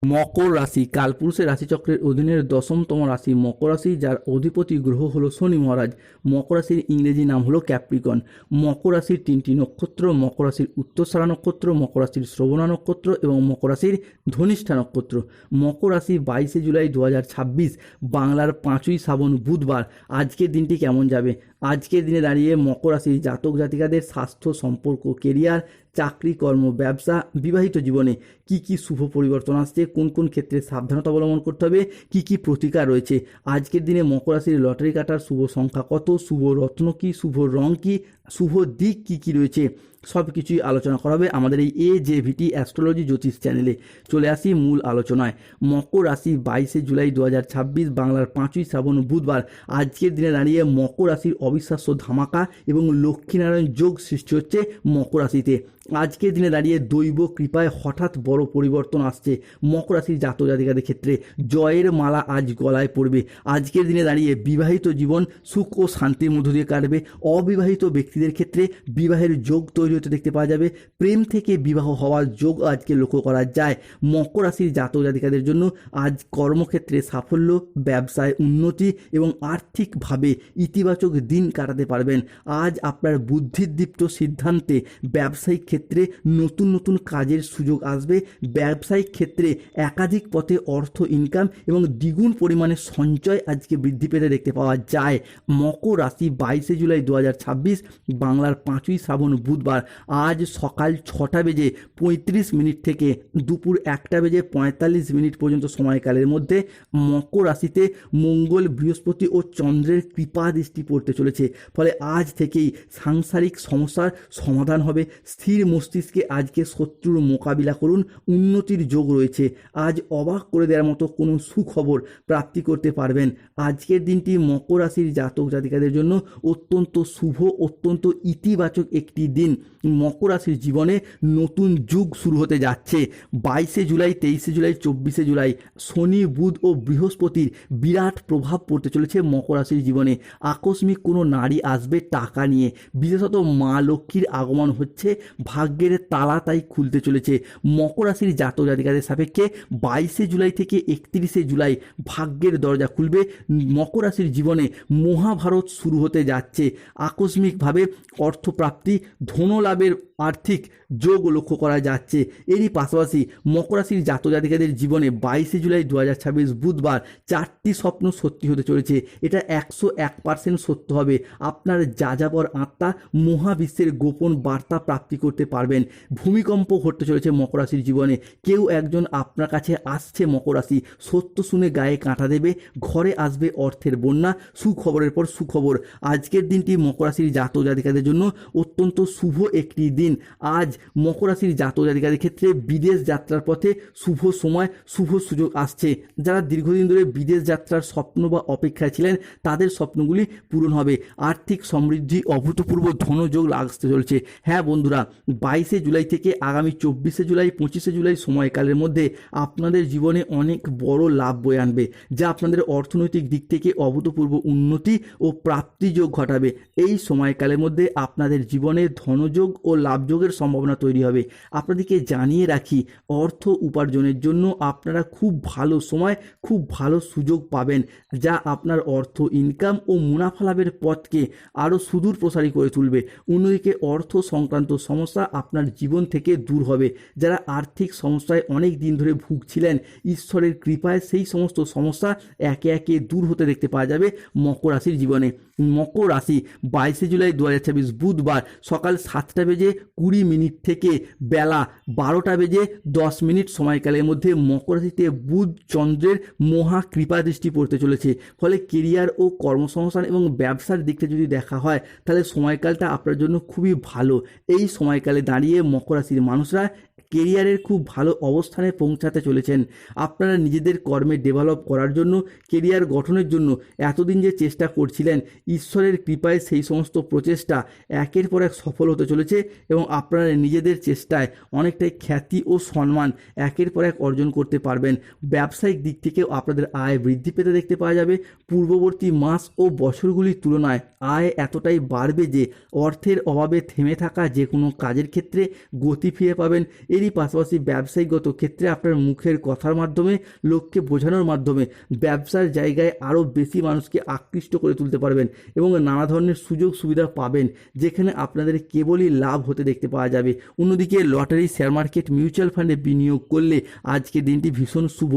মকর রাশি কালপুরুষের রাশিচক্রের অধীনের 10তম রাশি মকর রাশি, যার অধিপতি গ্রহ হলো শনি মহারাজ। মকর রাশির ইংরেজি নাম হলো ক্যাপ্রিকন। মকর রাশির 3টি নক্ষত্র: মকর রাশির উত্তরসারা নক্ষত্র, মকর রাশির শ্রবণা নক্ষত্র এবং মকর রাশির ধনিষ্ঠা নক্ষত্র। মকর রাশি 22শে জুলাই 2026 বাংলার 5ই শ্রাবণ বুধবার। আজকের দিনটি কেমন যাবে? আজকের দিনে দাঁড়িয়ে মকর রাশির জাতক জাতিকাদের স্বাস্থ্য, সম্পর্ক, কেরিয়ার, চাকরি, কর্ম, ব্যবসা, বিবাহিত জীবনে কি কি শুভ পরিবর্তন আসছে, কোন কোন ক্ষেত্রে সাবধানতা অবলম্বন করতে হবে, কি কি প্রতিকার রয়েছে। আজকের দিনে মকর রাশির লটারি কাটার শুভ সংখ্যা কত, শুভ রত্ন কি, শুভ রং কি, শুভ দিক কি কি রয়েছে, সব কিছুই আলোচনা করা হবে আমাদের এই AJVT অ্যাস্ট্রোলজি জ্যোতিষ চ্যানেলে। চলে আসি মূল আলোচনায়। মকর রাশি 22শে জুলাই 2026 বাংলার 5ই শ্রাবণ বুধবার। আজকের দিনে দাঁড়িয়ে মকর রাশির অবিশ্বাস্য ধামাকা এবং লক্ষ্মীনারায়ণ যোগ সৃষ্টি হচ্ছে মকর রাশিতে। আজকের দিনে দাঁড়িয়ে দৈব কৃপায় হঠাৎ বড় পরিবর্তন আসছে মকর রাশির জাতক জাতিকাদের ক্ষেত্রে। জয়ের মালা আজ গলায় পড়বে। আজকের দিনে দাঁড়িয়ে বিবাহিত জীবন সুখ ও শান্তির মধ্য দিয়ে কাটবে। অবিবাহিত ব্যক্তিদের ক্ষেত্রে বিবাহের যোগ তৈরি হতে দেখতে পাওয়া যাবে। প্রেম থেকে বিবাহ হওয়ার যোগ আজকে লক্ষ্য করা যায়। মকর রাশির জাতক জাতিকাদের জন্য আজ কর্মক্ষেত্রে সাফল্য, ব্যবসায় উন্নতি এবং আর্থিকভাবে ইতিবাচক দিন কাটাতে পারবেন। আজ আপনার বুদ্ধিদীপ্ত সিদ্ধান্তে ব্যবসায়িক ক্ষেত্রে নতুন নতুন কাজের সুযোগ আসবে। ব্যবসায়িক ক্ষেত্রে একাধিক পথে অর্থ ইনকাম এবং দ্বিগুণ পরিমাণে সঞ্চয় আজকে বৃদ্ধি পেতে দেখতে পাওয়া যায়। মকর রাশি 22শে জুলাই 2026 বাংলার 5ই শ্রাবণ বুধবার। আজ সকাল 6টা বেজে 35 মিনিট থেকে দুপুর 1টা বেজে 45 মিনিট পর্যন্ত সময়কালের মধ্যে মকর রাশিতে মঙ্গল, বৃহস্পতি ও চন্দ্রের কৃপা দৃষ্টি পড়তে চলেছে। ফলে আজ থেকেই সাংসারিক সমস্যার সমাধান হবে। স্থির মস্তিষ্কে আজকে শত্রুর মোকাবিলা করুন, উন্নতির যোগ রয়েছে। আজ অবাক করে দেওয়ার মতো কোনো সুখবর প্রাপ্তি করতে পারবেন। আজকের দিনটি মকর রাশির জাতক জাতিকাদের জন্য অত্যন্ত শুভ, অত্যন্ত ইতিবাচক একটি দিন। মকর রাশির জীবনে নতুন যুগ শুরু হতে যাচ্ছে। 22শে জুলাই, 23শে জুলাই, 24শে জুলাই শনি, বুধ ও বৃহস্পতির বিরাট প্রভাব পড়তে চলেছে মকর রাশির জীবনে। আকস্মিক কোনো নারী আসবে টাকা নিয়ে। বিশেষত মা লক্ষ্মীর আগমন হচ্ছে। ভাগ্যের তালা তাই খুলতে চলেছে। মকর রাশির জাতক জাতিকাদের সাপেক্ষে 22শে জুলাই থেকে 31শে জুলাই ভাগ্যের দরজা খুলবে। মকর রাশির জীবনে মহাভারত শুরু হতে যাচ্ছে। আকস্মিকভাবে অর্থপ্রাপ্তি, ধনলাভের আর্থিক যোগ লক্ষ্য করা যাচ্ছে। এরই পাশাপাশি মকর রাশির জাতক জাতিকাদের জীবনে 22শে জুলাই 2026 বুধবার 4টি স্বপ্ন সত্যি হতে চলেছে। এটা 101% সত্য হবে। আপনার যাযাবর আত্মা মহাবিশ্বের গোপন বার্তা প্রাপ্তি করতে পারবেন। ভূমিকম্প ঘটতে চলেছে মকর রাশির জীবনে। কেউ একজন আপনার কাছে আসছে মকর রাশি, সত্য শুনে গায়ে কাঁটা দেবে। ঘরে আসবে অর্থের বন্যা। সুখবরের পর সুখবর। আজকের দিনটি মকর রাশির জাতক জাতিকাদের জন্য অত্যন্ত শুভ একটি দিন। আজ মকর রাশির জাতক জাতিকাদের ক্ষেত্রে বিদেশ যাত্রার পথে শুভ সময়, শুভ সুযোগ আসছে। যারা দীর্ঘদিন ধরে বিদেশ যাত্রার স্বপ্ন বা অপেক্ষায় ছিলেন তাদের স্বপ্নগুলি পূরণ হবে। আর্থিক সমৃদ্ধি, অভূতপূর্ব ধনযোগ আসতে চলছে। হ্যাঁ বন্ধুরা, 22শে জুলাই থেকে আগামী 24শে জুলাই, 25শে জুলাই সময়কালের মধ্যে আপনাদের জীবনে অনেক বড় লাভ বয়ে আনবে, যা আপনাদের অর্থনৈতিক দিক থেকে অভূতপূর্ব উন্নতি ও প্রাপ্তিযোগ ঘটাবে। এই সময়কালের মধ্যে আপনাদের জীবনে ধনযোগ ও লাভযোগের সম্ভাবনা তৈরি হবে। আপনাদেরকে জানিয়ে রাখি, অর্থ উপার্জনের জন্য আপনারা খুব ভালো সময়, খুব ভালো সুযোগ পাবেন, যা আপনার অর্থ ইনকাম ও মুনাফা লাভের পথকে আরও সুদূর প্রসারী করে তুলবে। অন্যদিকে অর্থ সংক্রান্ত সমস্যা আপনার জীবন থেকে দূর হবে। যারা আর্থিক সমস্যায় অনেক দিন ধরে ভুগছিলেন, ঈশ্বরের কৃপায় সেই সমস্ত সমস্যা একে একে দূর হতে দেখতে পাওয়া যাবে মকর রাশির জীবনে। মকর রাশি 22শে জুলাই 2026 বুধবার সকাল 7টা বেজে 20 মিনিট থেকে বেলা 12টা বেজে 10 মিনিট সময়কালের মধ্যে মকর রাশিতে বুধ চন্দ্রের মহা কৃপা দৃষ্টি পড়তে চলেছে। ফলে কেরিয়ার ও কর্মসংস্থান এবং ব্যবসার দিকটা যদি দেখা হয় তাহলে সময়কালটা আপনার জন্য খুবই ভালো। এই সময়কালে দাঁড়িয়ে মকর রাশির মানুষরা কেরিয়ারের খুব ভালো অবস্থানে পৌঁছাতে চলেছেন। আপনারা নিজেদের কর্মে ডেভেলপ করার জন্য, কেরিয়ার গঠনের জন্য এতদিন যে চেষ্টা করছিলেন, ঈশ্বরের কৃপায় সেই সমস্ত প্রচেষ্টা একের পর এক সফল হতে চলেছে এবং আপনারা নিজেদের চেষ্টায় অনেকটাই খ্যাতি ও সম্মান একের পর এক অর্জন করতে পারবেন। ব্যবসায়িক দিক থেকেও আপনাদের আয় বৃদ্ধি পেতে দেখতে পাওয়া যাবে। পূর্ববর্তী মাস ও বছরগুলির তুলনায় আয় এতটাই বাড়বে যে অর্থের অভাবে থেমে থাকা যে কোনো কাজে কাজের ক্ষেত্রে গতি ফিরে পাবেন। এরই পাশাপাশি ব্যবসায়িকগত ক্ষেত্রে আপনার মুখের কথার মাধ্যমে, লোককে বোঝানোর মাধ্যমে ব্যবসার জায়গায় আরও বেশি মানুষকে আকৃষ্ট করে তুলতে পারবেন এবং নানা ধরনের সুযোগ সুবিধা পাবেন, যেখানে আপনাদের কেবলই লাভ হতে দেখতে পাওয়া যাবে। অন্যদিকে লটারি, শেয়ার মার্কেট, মিউচুয়াল ফান্ডে বিনিয়োগ করলে আজকের দিনটি ভীষণ শুভ।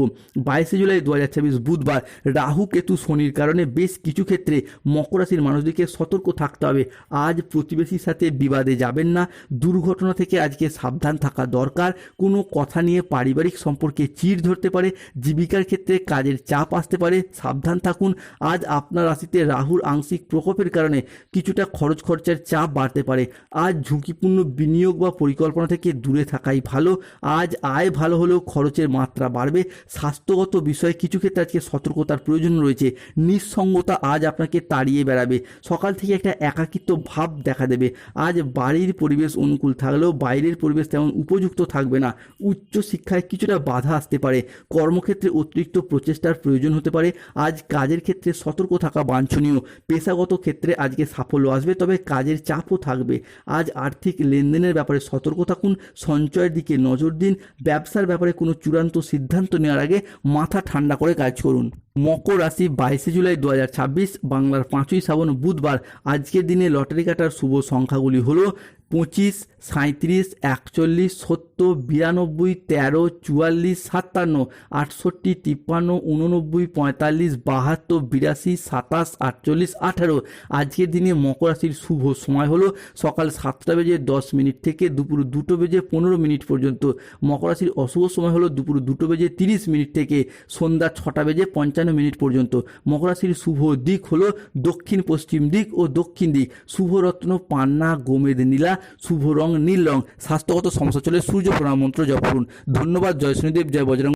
22 জুলাই 2026 বুধবার রাহু কেতু শনির কারণে বেশ কিছু ক্ষেত্রে মকর রাশির মানুষদেরকে সতর্ক থাকতে হবে। আজ প্রতিবেশীর সাথে বিবাদে যাবেন না, দুর্ঘটনা থেকে আজকে সাবধান থাকা দরকার। কোনো কথা নিয়ে পারিবারিক সম্পর্কে চিড় ধরতে পারে, জীবিকার ক্ষেত্রে কাজের চাপ আসতে পারে, সাবধান থাকুন। আজ আপনার রাশিতে রাহুর আংশিক প্রকোপের কারণে কিছুটা খরচার চাপ বাড়তে পারে। আজ ঝুঁকিপূর্ণ বিনিয়োগ বা পরিকল্পনা থেকে দূরে থাকাই ভালো। আজ আয় ভালো হলেও খরচের মাত্রা বাড়বে। স্বাস্থ্যগত বিষয়ে কিছু ক্ষেত্রে আজকে সতর্কতার প্রয়োজন রয়েছে। নিঃসঙ্গতা আজ আপনাকে তাড়িয়ে বেড়াবে। সকাল থেকে একটা একাকিত্ব ভাব দেখা দেবে। আজ বাড়ির পরিবেশ অনুকূল থাকলেও বাইরের পরিবেশ তেমন উপযুক্ত থাকবে না। উচ্চ শিক্ষায় কিছুটা বাধা আসতে পারে। কর্মক্ষেত্রে অতিরিক্ত প্রচেষ্টার প্রয়োজন হতে পারে। আজ কাজের ক্ষেত্রে সতর্ক থাকা বাঞ্ছনীয়। পেশাগত ক্ষেত্রে আজকে সাফল্য আসবে, তবে কাজের চাপও থাকবে। আজ আর্থিক লেনদেনের ব্যাপারে সতর্ক থাকুন, সঞ্চয়ের দিকে নজর দিন। ব্যবসার ব্যাপারে কোনো চূড়ান্ত সিদ্ধান্ত নেওয়ার আগে মাথা ঠান্ডা করে কাজ করুন। মকর রাশি 22 জুলাই 2026 বাংলার 5ই শ্রাবণ বুধবার আজকের দিনে লটারি কাটার শুভ সংখ্যাগুলি হলো 25, 37, 41, 70, 92, 13, 44, 57, 68, 53, 89, 45, 72, 82, 27, 48, 18। আজকের দিনে মকর রাশির শুভ সময় হলো সকাল 7টা বেজে 10 মিনিট থেকে দুপুর 2টো বেজে 15 মিনিট পর্যন্ত। মকর রাশির অশুভ সময় হলো দুপুর 2টো বেজে 30 মিনিট থেকে সন্ধ্যা 6টা বেজে 55 মিনিট পর্যন্ত। মকর রাশির শুভ দিক হলো দক্ষিণ পশ্চিম দিক ও দক্ষিণ দিক। শুভ রত্ন পান্না, গোমেদ নীলা। শুভ রং নীল রং। স্বাস্থ্যগত সমস্যা চলে সূর্য প্রণাম মন্ত্র জপ করুন। ধন্যবাদ। জয় শনিদেব, জয় বজরং।